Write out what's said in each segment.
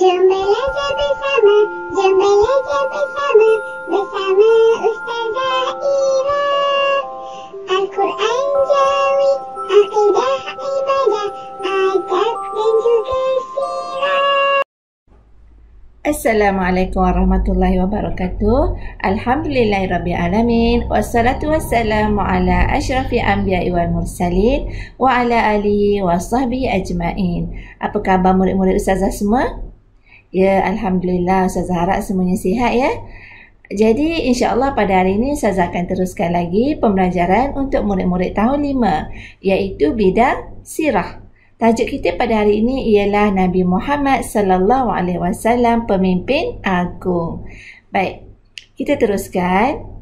Jom belajar bersama, jom belajar bersama, bersama Ustazah Ira. Al-Quran Jawi, Aqidah Ibadah, Adab dan juga Sirah. Assalamualaikum warahmatullahi wabarakatuh. Alhamdulillahirrabbilalamin. Wassalatu wassalamu ala ashrafi anbiya'i wal mursalin wa ala alihi wa sahbihi ajma'in. Apa khabar murid-murid Ustazah semua? Ya, Alhamdulillah, Ustazah harap semuanya sihat ya. Jadi insya-Allah pada hari ini Ustazah akan teruskan lagi pembelajaran untuk murid-murid tahun 5, iaitu bidang sirah. Tajuk kita pada hari ini ialah Nabi Muhammad sallallahu alaihi wasallam, pemimpin agung. Baik, kita teruskan.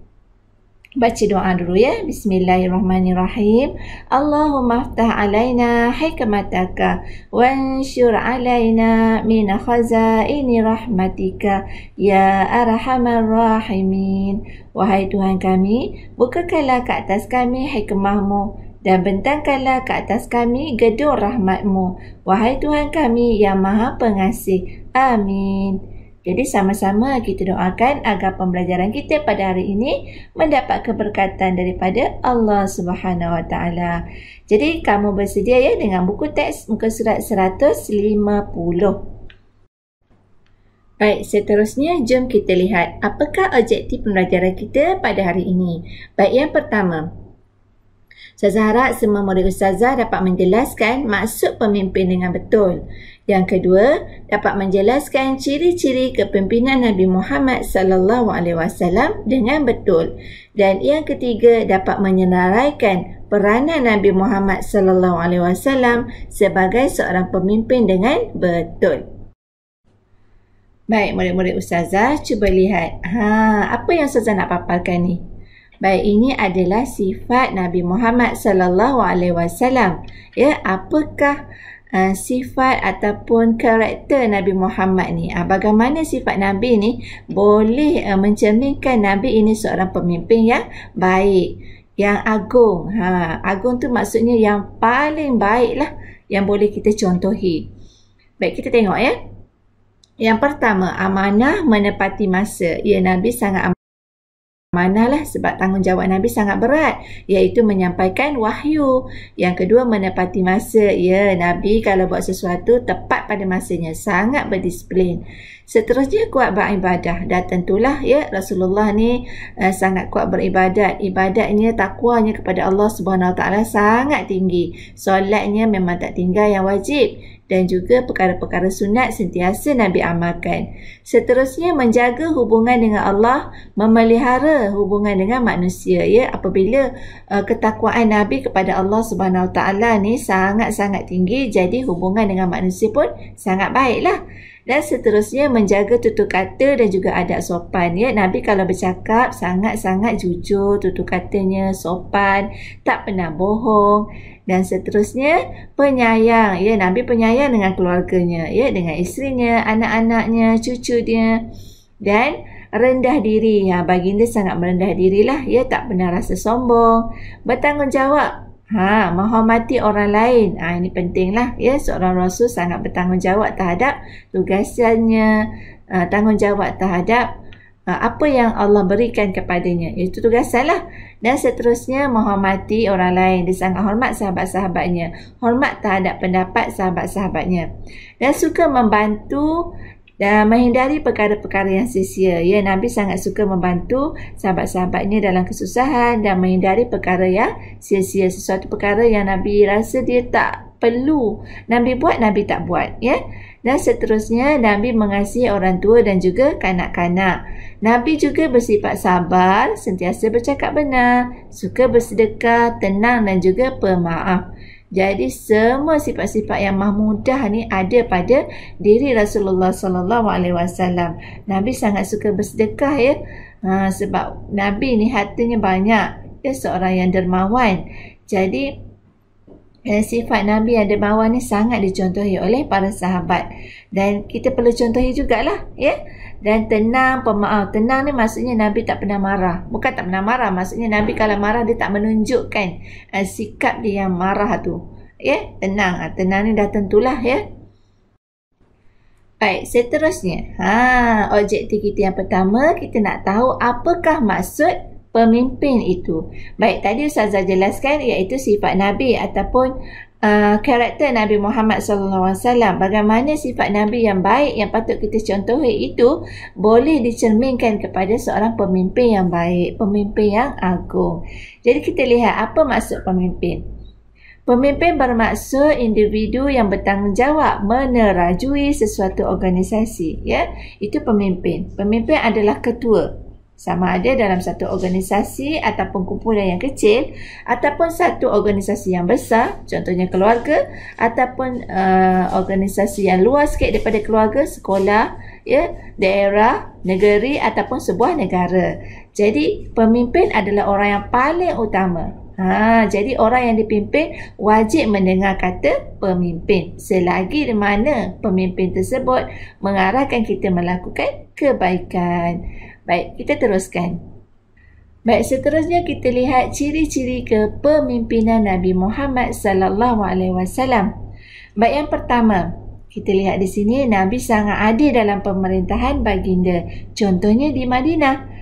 Baca doa dulu ya. Bismillahirrahmanirrahim. Allahumma aftah alaina hikmataka wanshur alaina min khazaini rahmatika ya arhamar rahimin. Wahai Tuhan kami, bukakanlah ke atas kami hikmahmu dan bentangkanlah ke atas kami gedung rahmatmu. Wahai Tuhan kami yang maha pengasih. Amin. Jadi sama-sama kita doakan agar pembelajaran kita pada hari ini mendapat keberkatan daripada Allah Subhanahu Wa Taala. Jadi kamu bersedia ya dengan buku teks muka surat 150. Baik, seterusnya jom kita lihat apakah objektif pembelajaran kita pada hari ini. Baik, yang pertama, Ustazah harap semua murid Ustazah dapat menjelaskan maksud pemimpin dengan betul. Yang kedua, dapat menjelaskan ciri-ciri kepimpinan Nabi Muhammad sallallahu alaihi wasallam dengan betul. Dan yang ketiga, dapat menyenaraikan peranan Nabi Muhammad sallallahu alaihi wasallam sebagai seorang pemimpin dengan betul. Baik, murid-murid Ustazah, cuba lihat. Apa yang Ustazah nak paparkan ni? Baik, ini adalah sifat Nabi Muhammad sallallahu alaihi wasallam. Ya, apakah sifat ataupun karakter Nabi Muhammad ni? Bagaimana sifat Nabi ni boleh mencerminkan Nabi ini seorang pemimpin yang baik, yang agung. Agung tu maksudnya yang paling baik lah yang boleh kita contohi. Baik, kita tengok ya. Yang pertama, amanah menepati masa. Ya, Nabi sangat amanah lah sebab tanggungjawab Nabi sangat berat, iaitu menyampaikan wahyu. Yang kedua, menepati masa. Ya, Nabi kalau buat sesuatu tepat pada masanya, sangat berdisiplin. Seterusnya, kuat beribadah. Dan tentulah ya, Rasulullah ni sangat kuat beribadat. Ibadatnya, takwanya kepada Allah Subhanahu Wa Taala sangat tinggi. Solatnya memang tak tinggal yang wajib. Dan juga perkara-perkara sunat sentiasa Nabi amalkan. Seterusnya, menjaga hubungan dengan Allah, memelihara hubungan dengan manusia. Ya, apabila ketakwaan Nabi kepada Allah Subhanahu Wa Taala ni sangat-sangat tinggi, jadi hubungan dengan manusia pun sangat baiklah. Dan seterusnya, menjaga tutur kata dan juga adab sopan. Ya, Nabi kalau bercakap sangat-sangat jujur, tutur katanya sopan, tak pernah bohong. Dan seterusnya, penyayang. Ya, Nabi penyayang dengan keluarganya, ya, dengan isterinya, anak-anaknya, cucunya. Dan rendah diri. Baginda sangat merendah dirilah, ya, tak pernah rasa sombong. Bertanggungjawab. Menghormati orang lain. Ini pentinglah, ya, seorang rasul sangat bertanggungjawab terhadap tugasannya, tanggungjawab terhadap apa yang Allah berikan kepadanya. Itu tugasanlah. Dan seterusnya, menghormati orang lain. Dia sangat hormat sahabat-sahabatnya, hormat terhadap pendapat sahabat-sahabatnya. Dan suka membantu dan menghindari perkara-perkara yang sia-sia. Ya, Nabi sangat suka membantu sahabat-sahabatnya dalam kesusahan dan menghindari perkara yang sia-sia. Sesuatu perkara yang Nabi rasa dia tak perlu Nabi buat, Nabi tak buat. Ya. Dan seterusnya, Nabi mengasihi orang tua dan juga kanak-kanak. Nabi juga bersifat sabar, sentiasa bercakap benar, suka bersedekah, tenang dan juga pemaaf. Jadi semua sifat-sifat yang mahmudah ni ada pada diri Rasulullah sallallahu alaihi wasallam. Nabi sangat suka bersedekah ya. Sebab Nabi ni hartanya banyak. Dia seorang yang dermawan. Jadi sifat Nabi yang dermawan ni sangat dicontohi oleh para sahabat. Dan kita perlu contohi jugalah, ya. Dan tenang, pemaaf. Tenang ni maksudnya Nabi tak pernah marah. Bukan tak pernah marah, maksudnya Nabi kalau marah dia tak menunjukkan sikap dia yang marah tu. Ya, tenang. Tenang ni dah tentulah, ya. Baik, seterusnya. Objektif kita yang pertama, kita nak tahu apakah maksud pemimpin itu. Baik, tadi Ustazah jelaskan iaitu sifat Nabi ataupun karakter Nabi Muhammad SAW. Bagaimana sifat Nabi yang baik yang patut kita contohi itu boleh dicerminkan kepada seorang pemimpin yang baik, pemimpin yang agung. Jadi kita lihat apa maksud pemimpin. Pemimpin bermaksud individu yang bertanggungjawab menerajui sesuatu organisasi. Ya, itu pemimpin. Pemimpin adalah ketua. Sama ada dalam satu organisasi ataupun kumpulan yang kecil ataupun satu organisasi yang besar, contohnya keluarga, ataupun organisasi yang luas sikit daripada keluarga, sekolah, ya, daerah, negeri ataupun sebuah negara. Jadi pemimpin adalah orang yang paling utama. Jadi orang yang dipimpin wajib mendengar kata pemimpin selagi di mana pemimpin tersebut mengarahkan kita melakukan kebaikan. Baik, kita teruskan. Baik, seterusnya kita lihat ciri-ciri kepemimpinan Nabi Muhammad sallallahu alaihi wasallam. Baik, yang pertama, kita lihat di sini Nabi sangat adil dalam pemerintahan baginda. Contohnya di Madinah.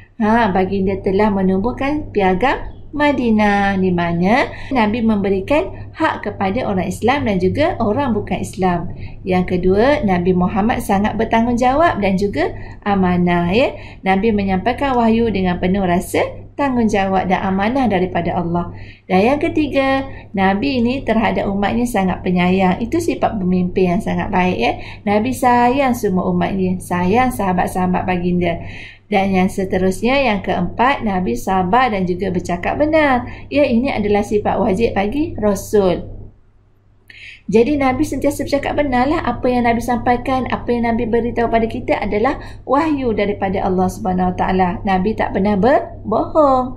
Baginda telah menumbuhkan piagam Madinah di mana Nabi memberikan hak kepada orang Islam dan juga orang bukan Islam. Yang kedua, Nabi Muhammad sangat bertanggungjawab dan juga amanah. Ya, Nabi menyampaikan wahyu dengan penuh rasa tanggungjawab dan amanah daripada Allah. Dan yang ketiga, Nabi ini terhadap umatnya sangat penyayang. Itu sifat pemimpin yang sangat baik. Ya, Nabi sayang semua umatnya, sayang sahabat-sahabat baginda. Dan yang seterusnya, yang keempat, Nabi sabar dan juga bercakap benar. Ya, ini adalah sifat wajib bagi Rasul. Jadi Nabi sentiasa bercakap benar lah. Apa yang Nabi sampaikan, apa yang Nabi beritahu pada kita adalah wahyu daripada Allah Subhanahu Wa Taala. Nabi tak pernah berbohong.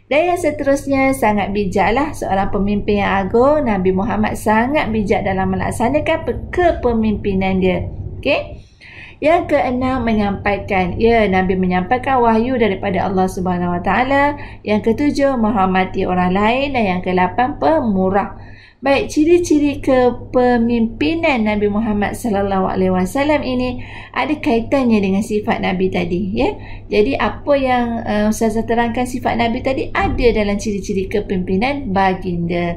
Dan yang seterusnya, sangat bijaklah seorang pemimpin yang agung. Nabi Muhammad sangat bijak dalam melaksanakan kepemimpinan dia. Okey? Yang keenam, menyampaikan. Ya, Nabi menyampaikan wahyu daripada Allah Subhanahu Wa Taala. Yang ketujuh, menghormati orang lain. Dan yang ke-8, pemurah. Baik, ciri-ciri kepemimpinan Nabi Muhammad sallallahu alaihi wasallam ini ada kaitannya dengan sifat Nabi tadi, ya. Jadi apa yang Ustazah terangkan sifat Nabi tadi ada dalam ciri-ciri kepimpinan baginda.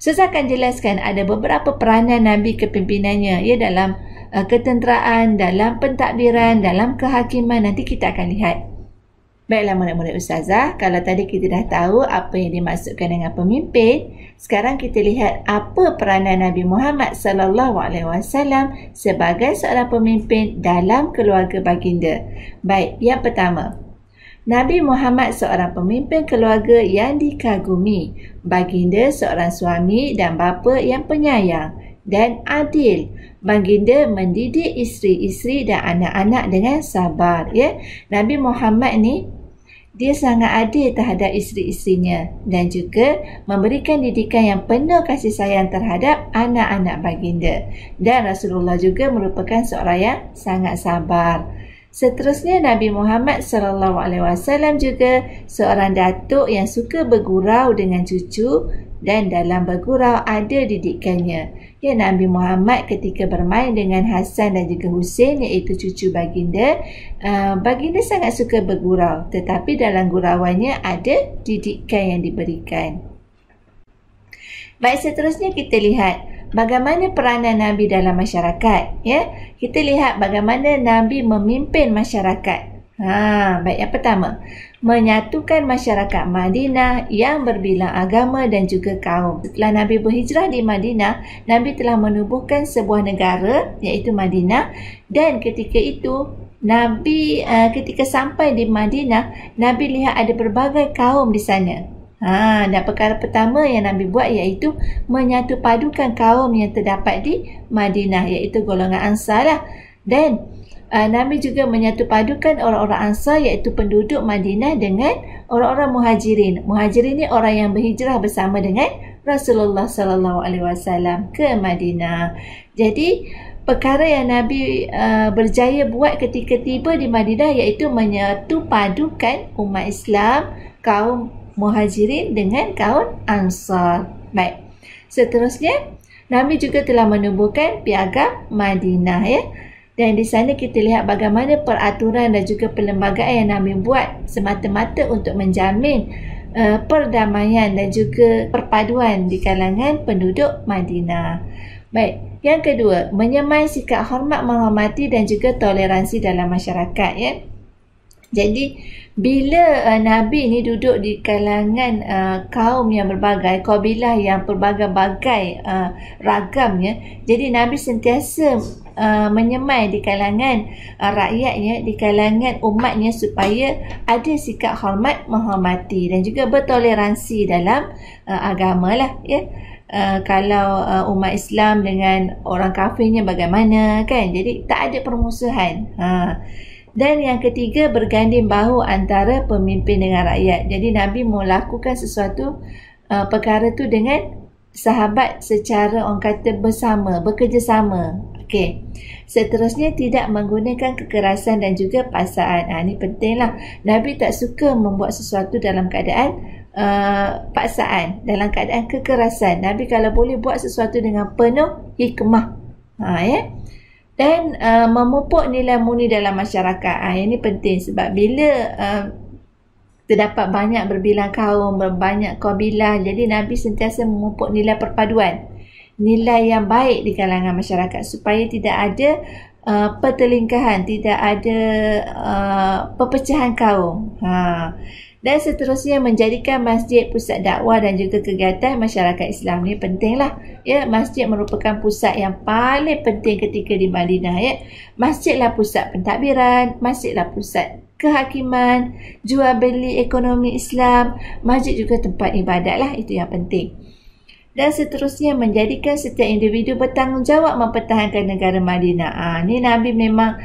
Ustazah akan jelaskan ada beberapa peranan Nabi kepimpinannya, ya, dalam ketenteraan, dalam pentadbiran, dalam kehakiman. Nanti kita akan lihat. Baiklah murid-murid Ustazah, kalau tadi kita dah tahu apa yang dimaksudkan dengan pemimpin, sekarang kita lihat apa peranan Nabi Muhammad sallallahu alaihi wasallam sebagai seorang pemimpin dalam keluarga baginda. Baik, yang pertama, Nabi Muhammad seorang pemimpin keluarga yang dikagumi. Baginda seorang suami dan bapa yang penyayang dan adil. Baginda mendidik isteri-isteri dan anak-anak dengan sabar. Ya, Nabi Muhammad ni dia sangat adil terhadap isteri-isterinya dan juga memberikan didikan yang penuh kasih sayang terhadap anak-anak baginda. Dan Rasulullah juga merupakan seorang yang sangat sabar. Seterusnya, Nabi Muhammad sallallahu alaihi wasallam juga seorang datuk yang suka bergurau dengan cucu dan dalam bergurau ada didikannya. Ya, Nabi Muhammad ketika bermain dengan Hasan dan juga Husain, iaitu cucu baginda, baginda sangat suka bergurau, tetapi dalam gurauannya ada didikan yang diberikan. Baik, seterusnya kita lihat bagaimana peranan Nabi dalam masyarakat. Ya, kita lihat bagaimana Nabi memimpin masyarakat. Baik, yang pertama, menyatukan masyarakat Madinah yang berbilang agama dan juga kaum. Setelah Nabi berhijrah di Madinah, Nabi telah menubuhkan sebuah negara iaitu Madinah, dan ketika itu Nabi ketika sampai di Madinah, Nabi lihat ada berbagai kaum di sana. Dan perkara pertama yang Nabi buat iaitu menyatu padukan kaum yang terdapat di Madinah, iaitu golongan Ansar lah. Dan Nabi juga menyatu padukan orang-orang Ansar, iaitu penduduk Madinah, dengan orang-orang Muhajirin. Muhajirin ni orang yang berhijrah bersama dengan Rasulullah sallallahu alaihi wasallam ke Madinah. Jadi perkara yang Nabi berjaya buat ketika tiba di Madinah iaitu menyatu padukan umat Islam, kaum Muhajirin dengan kaum Ansar. Baik. Seterusnya, Nabi juga telah menubuhkan piagam Madinah, ya. Dan di sana kita lihat bagaimana peraturan dan juga perlembagaan yang Nabi buat semata-mata untuk menjamin perdamaian dan juga perpaduan di kalangan penduduk Madinah. Baik, yang kedua, menyemai sikap hormat, menghormati dan juga toleransi dalam masyarakat, ya. Jadi bila Nabi ni duduk di kalangan kaum yang berbagai, kabilah yang berbagai-bagai ragamnya, jadi Nabi sentiasa menyemai di kalangan rakyatnya, di kalangan umatnya supaya ada sikap hormat, menghormati dan juga bertoleransi dalam agama lah, ya. Kalau umat Islam dengan orang kafirnya bagaimana, kan? Jadi tak ada permusuhan. Dan yang ketiga, berganding bahu antara pemimpin dengan rakyat. Jadi Nabi melakukan sesuatu perkara tu dengan sahabat secara orang kata bersama, bekerjasama. Okey. Seterusnya, tidak menggunakan kekerasan dan juga paksaan. Ini pentinglah. Nabi tak suka membuat sesuatu dalam keadaan paksaan, dalam keadaan kekerasan. Nabi kalau boleh buat sesuatu dengan penuh hikmah. Ya. Dan memupuk nilai murni dalam masyarakat. Ini penting sebab bila terdapat banyak berbilang kaum, berbanyak kabilah, jadi Nabi sentiasa memupuk nilai perpaduan, nilai yang baik di kalangan masyarakat supaya tidak ada pertelingkahan, tidak ada perpecahan kaum. Dan seterusnya, menjadikan masjid pusat dakwah dan juga kegiatan masyarakat Islam. Ni pentinglah, ya. Masjid merupakan pusat yang paling penting ketika di Madinah, ya. Masjidlah pusat pentadbiran, masjidlah pusat kehakiman, jual beli ekonomi Islam, masjid juga tempat ibadat lah, itu yang penting. Dan seterusnya, menjadikan setiap individu bertanggungjawab mempertahankan negara Madinah. Ni Nabi memang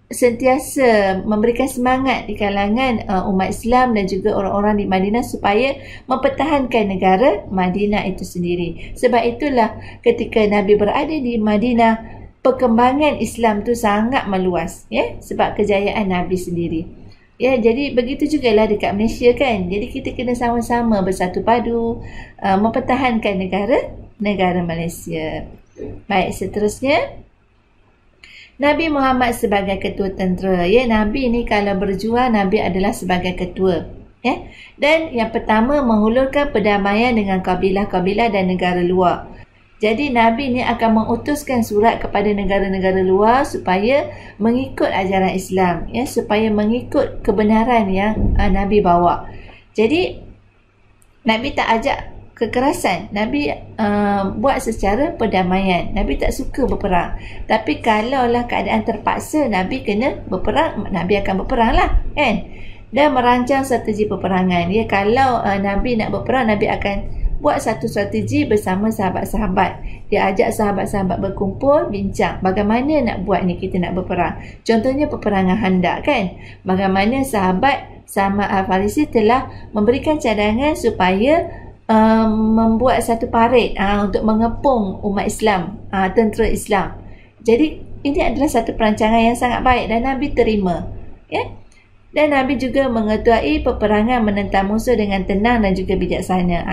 sentiasa memberikan semangat di kalangan umat Islam dan juga orang-orang di Madinah supaya mempertahankan negara Madinah itu sendiri. Sebab itulah ketika Nabi berada di Madinah, perkembangan Islam tu sangat meluas, ya, sebab kejayaan Nabi sendiri. Ya, jadi begitu jugalah dekat Malaysia, kan. Jadi kita kena sama-sama bersatu padu mempertahankan negara Malaysia. Baik, seterusnya, Nabi Muhammad sebagai ketua tentera, ya. Nabi ni kalau berjuang, Nabi adalah sebagai ketua, ya. Dan yang pertama, menghulurkan perdamaian dengan kabilah-kabilah dan negara luar. Jadi Nabi ni akan mengutuskan surat kepada negara-negara luar supaya mengikut ajaran Islam, ya, supaya mengikut kebenaran yang Nabi bawa. Jadi Nabi tak ajak kekerasan. Nabi buat secara perdamaian. Nabi tak suka berperang. Tapi kalaulah keadaan terpaksa Nabi kena berperang, Nabi akan berperang lah, kan. Dan merancang strategi peperangan. Ya, kalau Nabi nak berperang, Nabi akan buat satu strategi bersama sahabat-sahabat. Dia ajak sahabat-sahabat berkumpul, bincang bagaimana nak buat ni, kita nak berperang. Contohnya peperangan Khandaq, kan. Bagaimana sahabat Salman Al-Farisi telah memberikan cadangan supaya membuat satu parit untuk mengepung umat Islam, tentera Islam. Jadi ini adalah satu perancangan yang sangat baik dan Nabi terima, ya. Dan Nabi juga mengetuai peperangan menentang musuh dengan tenang dan juga bijaksana.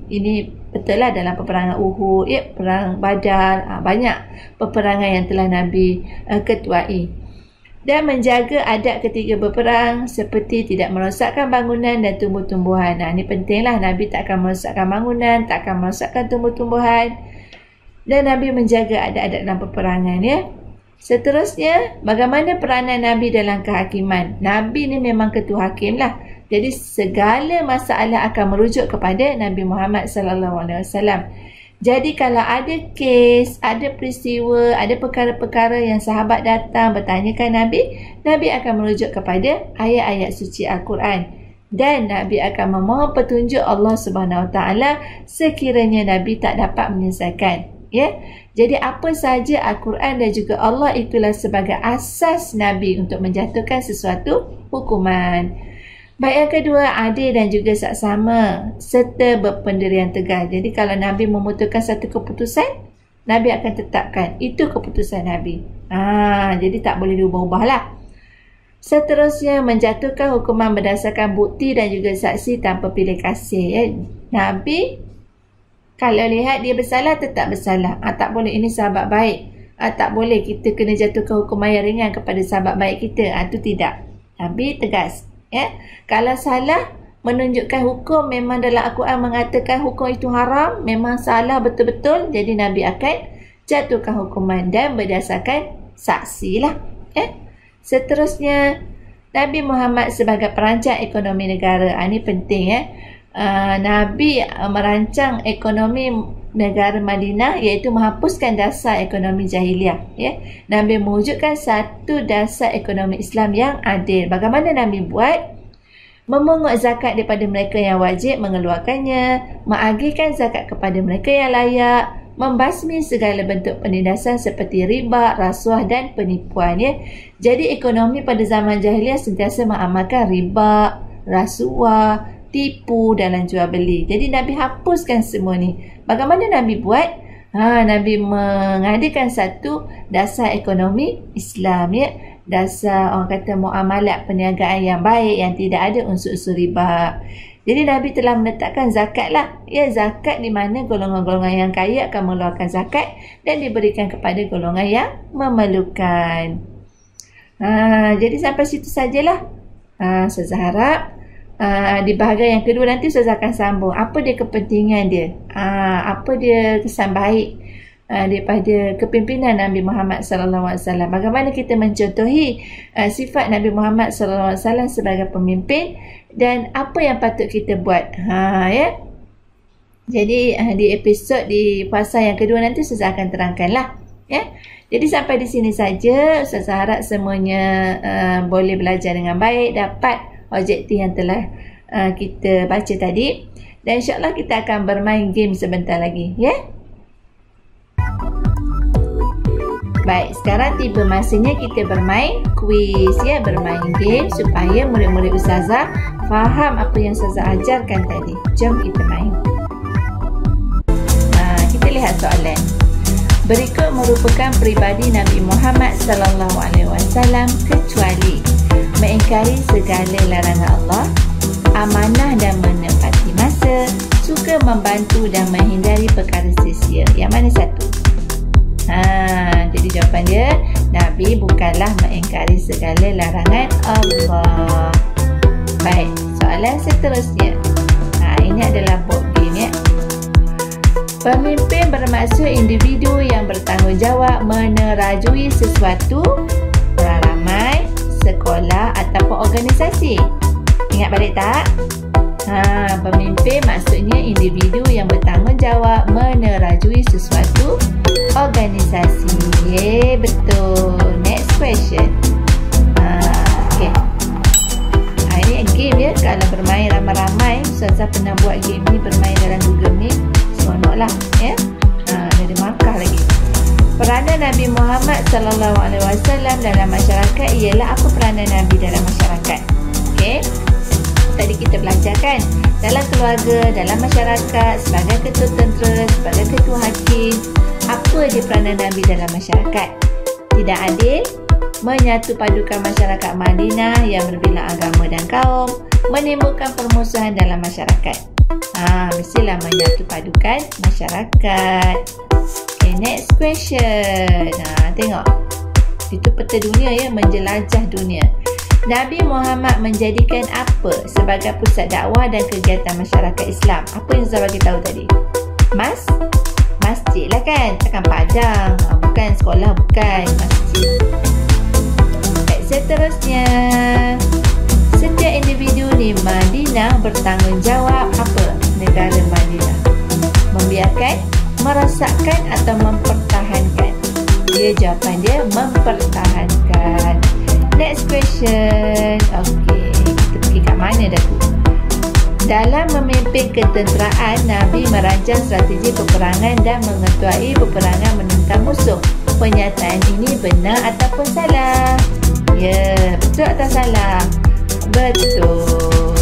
Ini betul lah dalam peperangan Uhud, ya, perang Badar, banyak peperangan yang telah Nabi ketuai. Dan menjaga adab ketika berperang seperti tidak merosakkan bangunan dan tumbuh-tumbuhan. Ini pentinglah. Nabi tak akan merosakkan bangunan, tak akan merosakkan tumbuh-tumbuhan. Dan Nabi menjaga adab-adab dalam peperangan, ya. Seterusnya, bagaimana peranan Nabi dalam kehakiman. Nabi ni memang ketua hakim lah. Jadi segala masalah akan merujuk kepada Nabi Muhammad SAW. Jadi kalau ada kes, ada peristiwa, ada perkara-perkara yang sahabat datang bertanyakan Nabi, Nabi akan merujuk kepada ayat-ayat suci Al-Quran. Dan Nabi akan memohon petunjuk Allah SWT sekiranya Nabi tak dapat menyelesaikan. Ya? Jadi apa sahaja Al-Quran dan juga Allah itulah sebagai asas Nabi untuk menjatuhkan sesuatu hukuman. Baik, yang kedua, adil dan juga saksama serta berpendirian tegar. Jadi kalau Nabi memutuskan satu keputusan, Nabi akan tetapkan itu keputusan Nabi. Jadi tak boleh diubah-ubah lah. Seterusnya, menjatuhkan hukuman berdasarkan bukti dan juga saksi tanpa pilih kasih, ya. Nabi kalau lihat dia bersalah, tetap bersalah. Tak boleh, ini sahabat baik. tak boleh kita kena jatuhkan hukuman yang ringan kepada sahabat baik kita. Itu tidak. Nabi tegas. Kalau salah, menunjukkan hukum, memang dalam Al-Quran mengatakan hukum itu haram, memang salah betul-betul, jadi Nabi akan jatuhkan hukuman dan berdasarkan saksi lah. Seterusnya, Nabi Muhammad sebagai perancang ekonomi negara. Ini penting. Nabi merancang ekonomi negara Madinah, iaitu menghapuskan dasar ekonomi jahiliah. Nabi mewujudkan satu dasar ekonomi Islam yang adil. Bagaimana Nabi buat? Memungut zakat daripada mereka yang wajib mengeluarkannya, mengagihkan zakat kepada mereka yang layak, membasmi segala bentuk penindasan seperti riba, rasuah dan penipuan. Jadi ekonomi pada zaman jahiliah sentiasa mengamalkan riba, rasuah, tipu dalam jual beli. Jadi Nabi hapuskan semua ni. Bagaimana Nabi buat? Nabi mengadakan satu dasar ekonomi Islam, dasar orang kata muamalat perniagaan yang baik, yang tidak ada unsur-unsur riba. Jadi Nabi telah menetapkan zakat lah. Zakat di mana golongan-golongan yang kaya akan mengeluarkan zakat dan diberikan kepada golongan yang memerlukan. Jadi sampai situ sajalah. Saya harap di bahagian yang kedua nanti saya akan sambung apa dia kepentingan dia, apa dia kesan baik daripada kepimpinan Nabi Muhammad SAW. Bagaimana kita mencontohi sifat Nabi Muhammad SAW sebagai pemimpin dan apa yang patut kita buat. Jadi di episod di fasa yang kedua nanti saya akan terangkanlah. Jadi sampai di sini saja. Saya harap semuanya boleh belajar dengan baik, dapat objektif yang telah kita baca tadi, dan insyaAllah kita akan bermain game sebentar lagi. Baik, sekarang tiba masanya kita bermain quiz, bermain game supaya murid-murid Ustazah faham apa yang Ustazah ajarkan tadi. Jom kita main. Kita lihat soalan. Berikut merupakan peribadi Nabi Muhammad SAW kecuali mengingkari segala larangan Allah, amanah dan menepati masa, suka membantu dan menghindari perkara sia-sia. Yang mana satu? Jadi jawapan dia, Nabi bukanlah mengingkari segala larangan Allah. Baik, soalan seterusnya. Ini adalah board game. Pemimpin bermaksud individu yang bertanggungjawab menerajui sesuatu, orang ramai, sekolah ataupun organisasi. Ingat balik tak? Pemimpin maksudnya individu yang bertanggungjawab menerajui sesuatu organisasi. Betul. Next question. Okay. Ini game kalau bermain ramai-ramai. Ustazah pernah buat game ni, bermain dalam Google Meet. Seronok lah. Ada markah lagi. Peranan Nabi Muhammad SAW dalam masyarakat ialah apa peranan Nabi dalam masyarakat? Okey. Tadi kita belajar kan, dalam keluarga, dalam masyarakat, sebagai ketua tentera, sebagai ketua hakim, apa dia peranan Nabi dalam masyarakat? Tidak adil, menyatu padukan masyarakat Madinah yang berbeza agama dan kaum, menimbulkan permusuhan dalam masyarakat. Mestilah menyatu padukan masyarakat. Okay, next question. Tengok. Itu peta dunia menjelajah dunia. Nabi Muhammad menjadikan apa sebagai pusat dakwah dan kegiatan masyarakat Islam? Apa yang saya bagi tahu tadi? Masjid lah kan? Takkan padang. Bukan sekolah, bukan. Masjid. Baik, seterusnya. Setiap individu di Madinah bertanggungjawab apa? Negara Madinah membiarkan, merosakkan atau mempertahankan? Jawapan dia mempertahankan. Next question. Okey, kita pergi kat mana dah tu? Dalam memimpin ketenteraan, Nabi merancang strategi peperangan dan mengetuai peperangan menentang musuh. Pernyataan ini benar ataupun salah? Betul atau salah? Betul.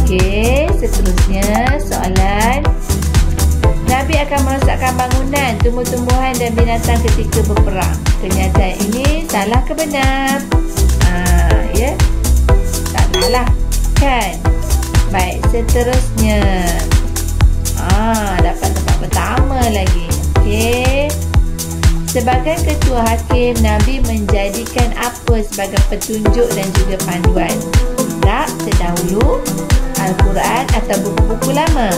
Okey, seterusnya soalan. Nabi akan merosakkan bangunan, tumbuh-tumbuhan dan binatang ketika berperang. Kenyataan ini salah ke benar? Salah lah kan? Baik, seterusnya. Dapat tempat pertama lagi. Okey. Sebagai ketua hakim, Nabi menjadikan apa sebagai petunjuk dan juga panduan? Kitab terdahulu, Al-Quran atau buku-buku lama?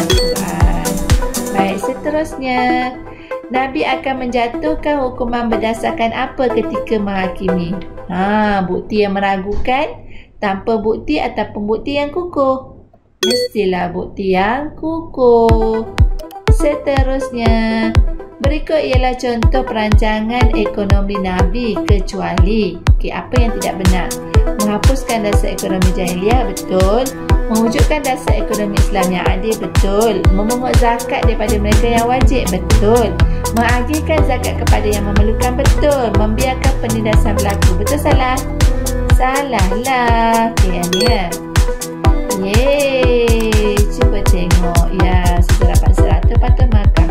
Al-Quran. Baik, seterusnya, Nabi akan menjatuhkan hukuman berdasarkan apa ketika menghakimi? Bukti yang meragukan, tanpa bukti ataupun bukti yang kukuh? Mestilah bukti yang kukuh. Seterusnya, berikut ialah contoh perancangan ekonomi Nabi kecuali. Apa yang tidak benar? Menghapuskan dasar ekonomi jahiliah, betul. Mewujudkan dasar ekonomi Islam yang adil, betul. Memungut zakat daripada mereka yang wajib, betul. Mengagihkan zakat kepada yang memerlukan, betul. Membiarkan penindasan berlaku, betul salah? Salah lah. Yang ni ya. Yeay, cuba tengok. Ya, sudah dapat 100 patut makan.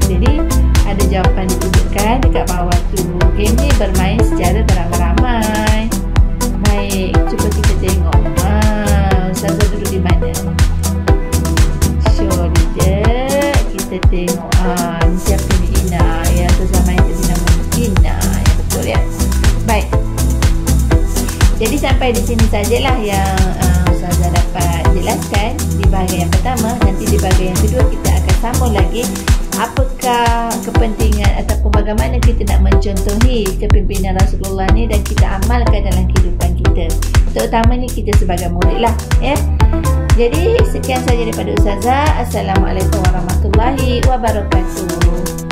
Jadi, ada jawapan ditunjukkan dekat bawah tu. Game ni bermain secara beramai-ramai. Baik, cuba kita tengok. Ustazah duduk di mana? Show leader. Kita tengok. Ni siapa ni? Ina. Ya, Ustazah main tu nama Ina. Ya, betul ya. Baik. Jadi sampai di sini sajalah yang Ustazah dapat jelaskan di bahagian yang pertama. Nanti di bahagian yang kedua kita akan sambung lagi apakah kepentingan ataupun bagaimana kita nak mencontohi kepimpinan Rasulullah ni dan kita amalkan dalam kehidupan kita, terutamanya kita sebagai murid lah ya. Jadi sekian saja daripada Ustazah. Assalamualaikum warahmatullahi wabarakatuh.